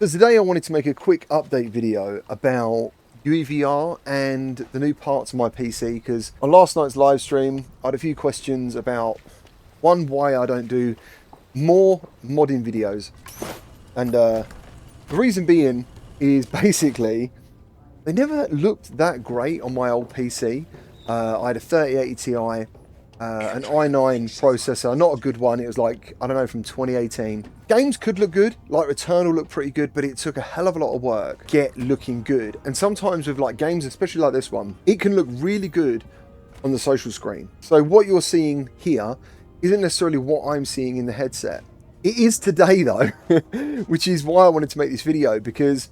So today I wanted to make a quick update video about UEVR and the new parts of my PC, because on last night's live stream I had a few questions about, one, why I don't do more modding videos, and the reason being is basically they never looked that great on my old PC. I had a 3080 Ti, an i9 processor, not a good one. It was like, I don't know, from 2018. Games could look good, like Returnal looked pretty good, but it took a hell of a lot of work to get looking good. And sometimes with like games, especially like this one, it can look really good on the social screen. So what you're seeing here isn't necessarily what I'm seeing in the headset. It is today though, which is why I wanted to make this video, because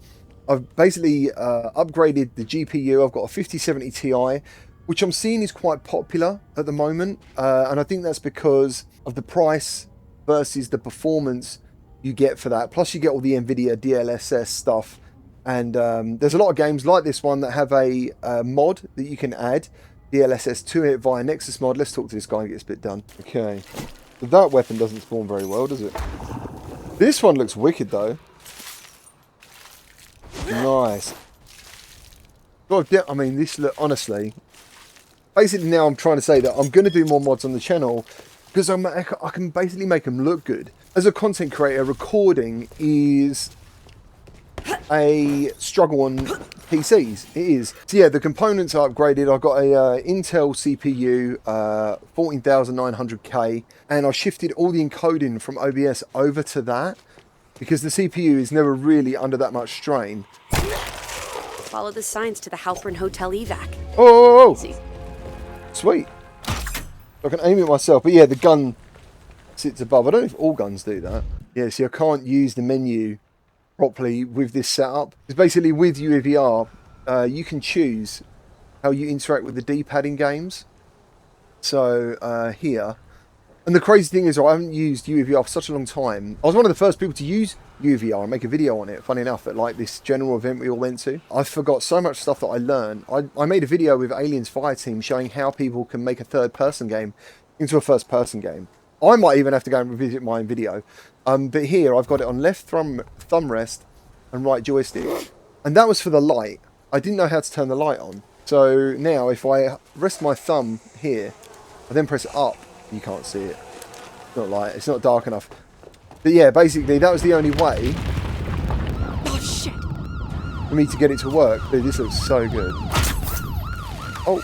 I've basically upgraded the GPU. I've got a 5070 Ti, which I'm seeing is quite popular at the moment. And I think that's because of the price versus the performance you get for that. Plus you get all the NVIDIA DLSS stuff. And there's a lot of games like this one that have a mod that you can add DLSS to it via Nexus mod. Let's talk to this guy and get this bit done. Okay. So that weapon doesn't spawn very well, does it? This one looks wicked though. Nice. God, I mean, this look, honestly, basically now I'm trying to say that I'm going to do more mods on the channel because I can basically make them look good. As a content creator, recording is a struggle on PCs. It is. So yeah, the components are upgraded. I've got a Intel CPU, 14900K, and I shifted all the encoding from OBS over to that because the CPU is never really under that much strain. Follow the signs to the Halpern Hotel evac. Oh! Sweet. I can aim it myself, but yeah, the gun sits above. I don't know if all guns do that. Yeah, see, I can't use the menu properly with this setup. Because basically with UEVR, you can choose how you interact with the D-pad in games. So here, and the crazy thing is I haven't used UEVR for such a long time. I was one of the first people to use UEVR and make a video on it, funny enough, at like this general event we all went to. I forgot so much stuff that I learned. I made a video with Aliens Fireteam showing how people can make a third-person game into a first-person game. I might even have to go and revisit my own video. But here I've got it on left thumb rest and right joystick. And that was for the light. I didn't know how to turn the light on. So now if I rest my thumb here, I then press up, you can't see it. It's not light, it's not dark enough. But yeah, basically that was the only way for me to get it to work. Dude, this looks so good. Oh.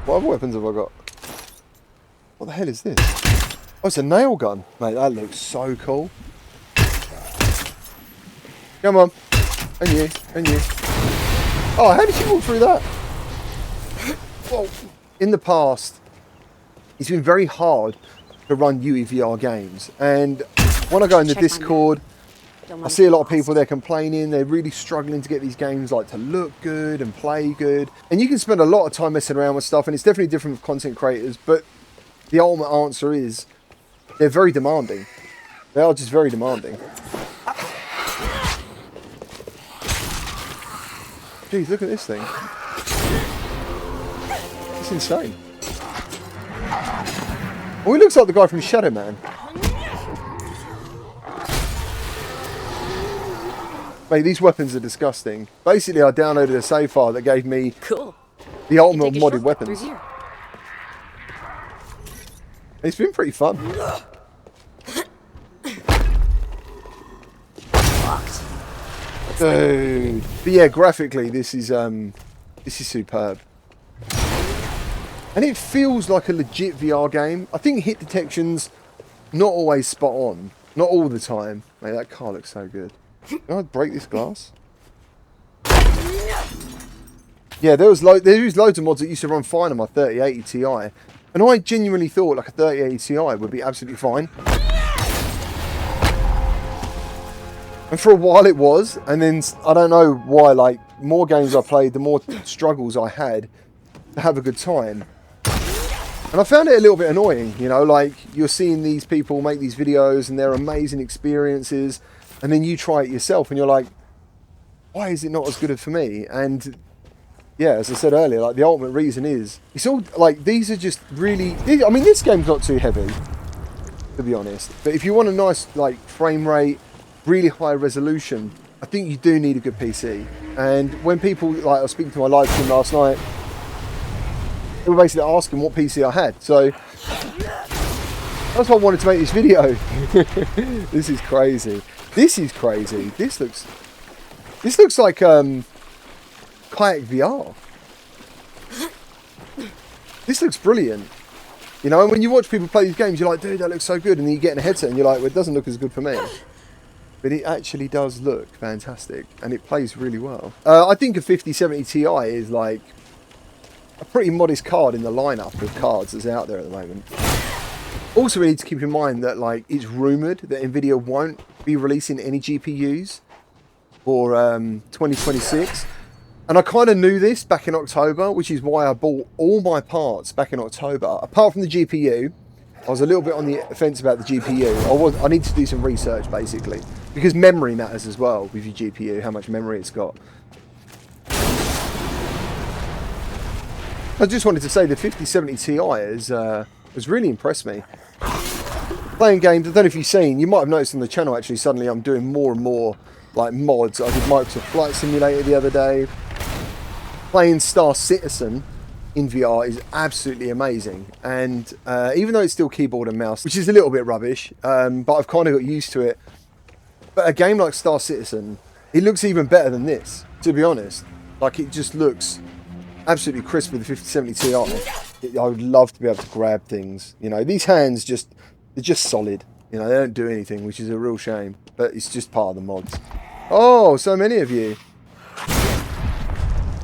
What other weapons have I got? What the hell is this? Oh, it's a nail gun. Mate, that looks so cool. Come on. And you. And you. Oh, how did you walk through that? Whoa. In the past, it's been very hard to run UEVR games. And when I go in the Discord, I see a lot of people there complaining. They're really struggling to get these games like to look good and play good. And you can spend a lot of time messing around with stuff, and it's definitely different with content creators. But the ultimate answer is they're very demanding. They are just very demanding. Jeez, look at this thing. It's insane. Oh, he looks like the guy from Shadow Man. Mate, these weapons are disgusting. Basically, I downloaded a save file that gave me the ultimate modded weapons. It's been pretty fun. Dude. But yeah, graphically, this is superb. And it feels like a legit VR game. I think hit detection's not always spot on. Not all the time. Mate, that car looks so good. Can I break this glass? Yeah, there was loads of mods that used to run fine on my 3080 Ti. And I genuinely thought like a 3080 Ti would be absolutely fine. And for a while it was. And then, I don't know why, like, more games I played, the more struggles I had to have a good time. And I found it a little bit annoying, you know, like you're seeing these people make these videos and they're amazing experiences, and then you try it yourself and you're like, why is it not as good for me? And yeah, as I said earlier, like the ultimate reason is, it's all like, these are just really, I mean, this game's not too heavy. to be honest. But if you want a nice like frame rate, really high resolution, I think you do need a good PC. And when people, like I was speaking to my live stream last night, they were basically asking what PC I had. So that's why I wanted to make this video. This is crazy. This is crazy. This looks like Kayak VR. This looks brilliant. You know, and when you watch people play these games, you're like, dude, that looks so good. And then you get in a headset and you're like, well, it doesn't look as good for me. But it actually does look fantastic. And it plays really well. I think a 5070 Ti is like a pretty modest card in the lineup of cards that's out there at the moment. Also, we need to keep in mind that like it's rumoured that Nvidia won't be releasing any GPUs for 2026. And I kind of knew this back in October, which is why I bought all my parts back in October. Apart from the GPU, I was a little bit on the fence about the GPU. I need to do some research, basically. Because memory matters as well with your GPU, how much memory it's got. I just wanted to say the 5070 Ti has really impressed me. Playing games, I don't know if you've seen, you might have noticed on the channel actually, suddenly I'm doing more and more like mods. I did Microsoft Flight Simulator the other day. Playing Star Citizen in VR is absolutely amazing. And even though it's still keyboard and mouse, which is a little bit rubbish, but I've kind of got used to it. But a game like Star Citizen, it looks even better than this, to be honest. Like it just looks absolutely crisp with the 5070 Ti. I would love to be able to grab things. You know, these hands they're just solid. You know, they don't do anything, which is a real shame. But it's just part of the mods. Oh, so many of you.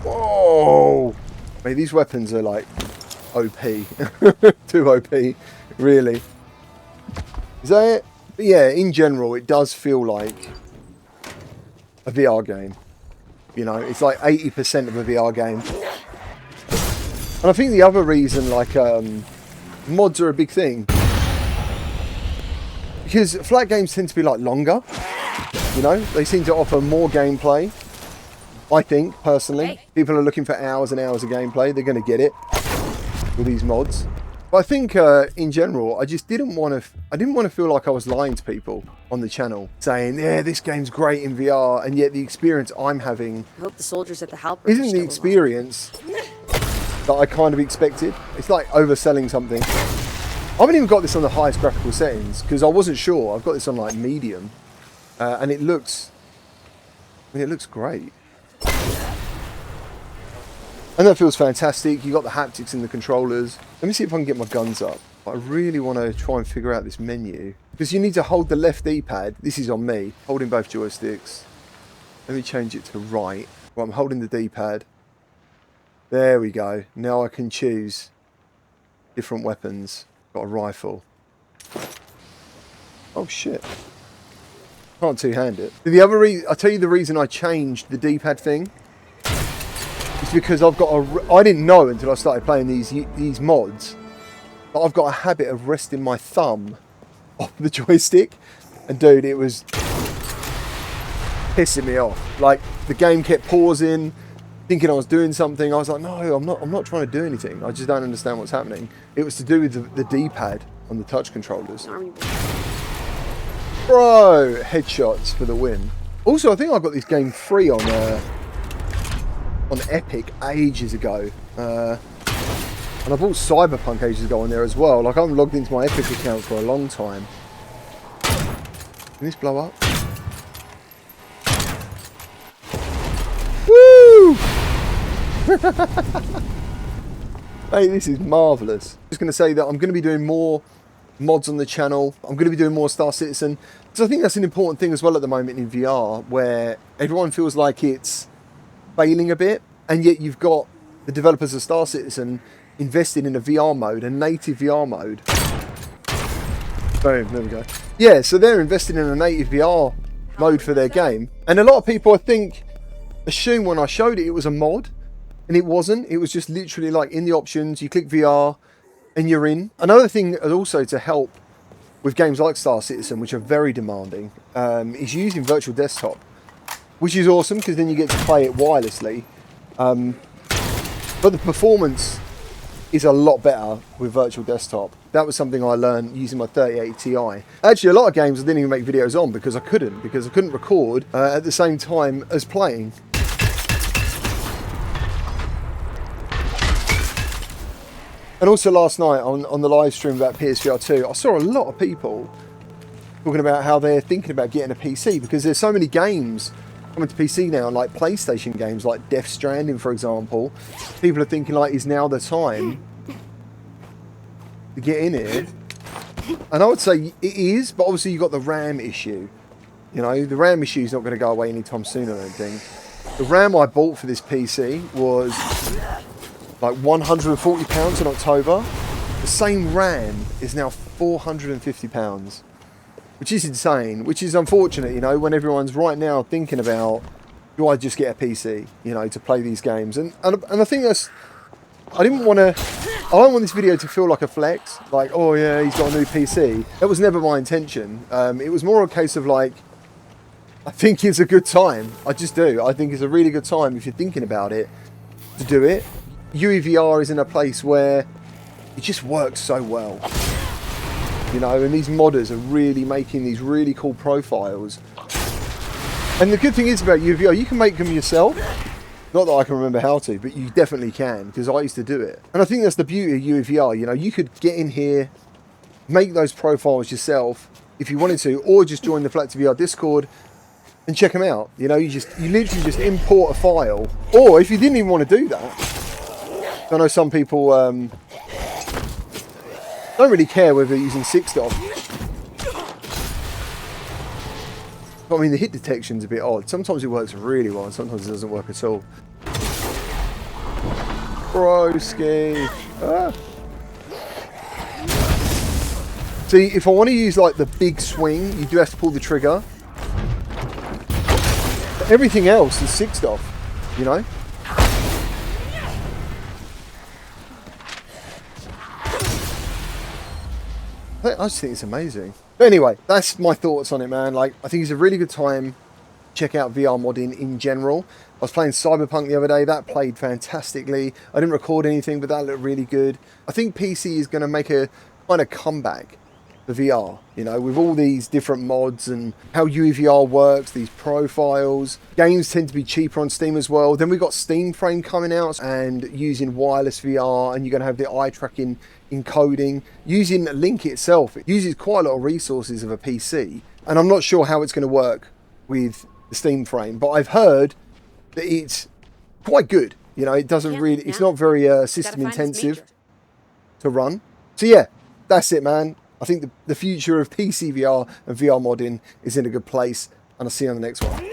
Whoa. I mean, these weapons are like OP. Too OP, really. Is that it? But yeah, in general, it does feel like a VR game. You know, it's like 80% of a VR game. And I think the other reason, like, mods are a big thing. Because flat games tend to be, like, longer. You know, they seem to offer more gameplay. I think, personally. People are looking for hours and hours of gameplay. They're going to get it with these mods. But I think, in general, I just didn't want to feel like I was lying to people on the channel, saying, yeah, this game's great in VR, and yet the experience I'm having I hope the soldiers at the Halpern isn't the experience that I kind of expected. It's like overselling something. I haven't even got this on the highest graphical settings, because I wasn't sure. I've got this on, like, medium, and it looks great. And that feels fantastic. You got the haptics in the controllers. Let me see if I can get my guns up. I really want to try and figure out this menu. Because you need to hold the left D-pad. This is on me. Holding both joysticks. Let me change it to right. Well, I'm holding the D-pad. There we go. Now I can choose different weapons. Got a rifle. Oh shit. Can't two-hand it. The other I'll tell you the reason I changed the D-pad thing. It's because I've got I didn't know until I started playing these mods, but I've got a habit of resting my thumb off the joystick, and dude, it was pissing me off. Like the game kept pausing, thinking I was doing something. I was like, no, I'm not trying to do anything. I just don't understand what's happening. It was to do with the D-pad on the touch controllers. Bro, headshots for the win. Also, I think I got this game free on Epic ages ago, and I bought Cyberpunk ages ago on there as well. Like, I haven't logged into my Epic account for a long time. Can this blow up? Woo! Hey, this is marvellous. Just going to say that I'm going to be doing more mods on the channel. I'm going to be doing more Star Citizen, because I think that's an important thing as well at the moment in VR, where everyone feels like it's failing a bit, and yet you've got the developers of Star Citizen invested in a VR mode, a native VR mode. Boom, there we go. Yeah, so they're invested in a native VR mode for their game, and a lot of people, I think, assume when I showed it, it was a mod, and it wasn't. It was just literally like in the options, you click VR, and you're in. Another thing also to help with games like Star Citizen, which are very demanding, is using virtual desktop. Which is awesome, because then you get to play it wirelessly. But the performance is a lot better with virtual desktop. That was something I learned using my 3080 Ti. Actually, a lot of games I didn't even make videos on because I couldn't record at the same time as playing. And also last night on the live stream about PSVR 2, I saw a lot of people talking about how they're thinking about getting a PC because there's so many games coming to PC now, like PlayStation games like Death Stranding, for example. People are thinking like, is now the time to get in here? And I would say it is, but obviously you've got the RAM issue. You know, the RAM issue is not going to go away anytime soon, I don't think. The RAM I bought for this PC was like £140 in October. The same RAM is now £450, which is insane, which is unfortunate, you know, when everyone's right now thinking about, do I just get a PC, you know, to play these games? And I think that's, I don't want this video to feel like a flex, like, oh yeah, he's got a new PC. That was never my intention. It was more a case of like, I think it's a good time. I just do. I think it's a really good time if you're thinking about it to do it. UEVR is in a place where it just works so well, you know, and these modders are really making these really cool profiles. And the good thing is about UEVR, you can make them yourself. Not that I can remember how to, but you definitely can, because I used to do it. And I think that's the beauty of UEVR, you know, you could get in here, make those profiles yourself if you wanted to, or just join the FlatVR Discord and check them out. You know, you literally just import a file, or if you didn't even want to do that, I know some people don't really care whether they're using 6-DOF. But I mean, the hit detection's a bit odd. Sometimes it works really well, and sometimes it doesn't work at all. Broski. Ah. See, if I want to use like the big swing, you do have to pull the trigger. But everything else is 6-DOF, you know? I just think it's amazing. But anyway, that's my thoughts on it, man. Like, I think it's a really good time to check out VR modding in general. I was playing Cyberpunk the other day. That played fantastically. I didn't record anything, but that looked really good. I think PC is going to make a kind of comeback for VR, you know, with all these different mods and how UEVR works, these profiles. Games tend to be cheaper on Steam as well. Then we've got Steam Frame coming out and using wireless VR, and you're going to have the eye tracking encoding. Using Link itself, it uses quite a lot of resources of a PC, and I'm not sure how it's going to work with the Steam Frame, but I've heard that it's quite good. You know, it doesn't really, it's not very system intensive to run. So yeah, that's it, man. I think the future of PCVR and VR modding is in a good place, and I'll see you on the next one.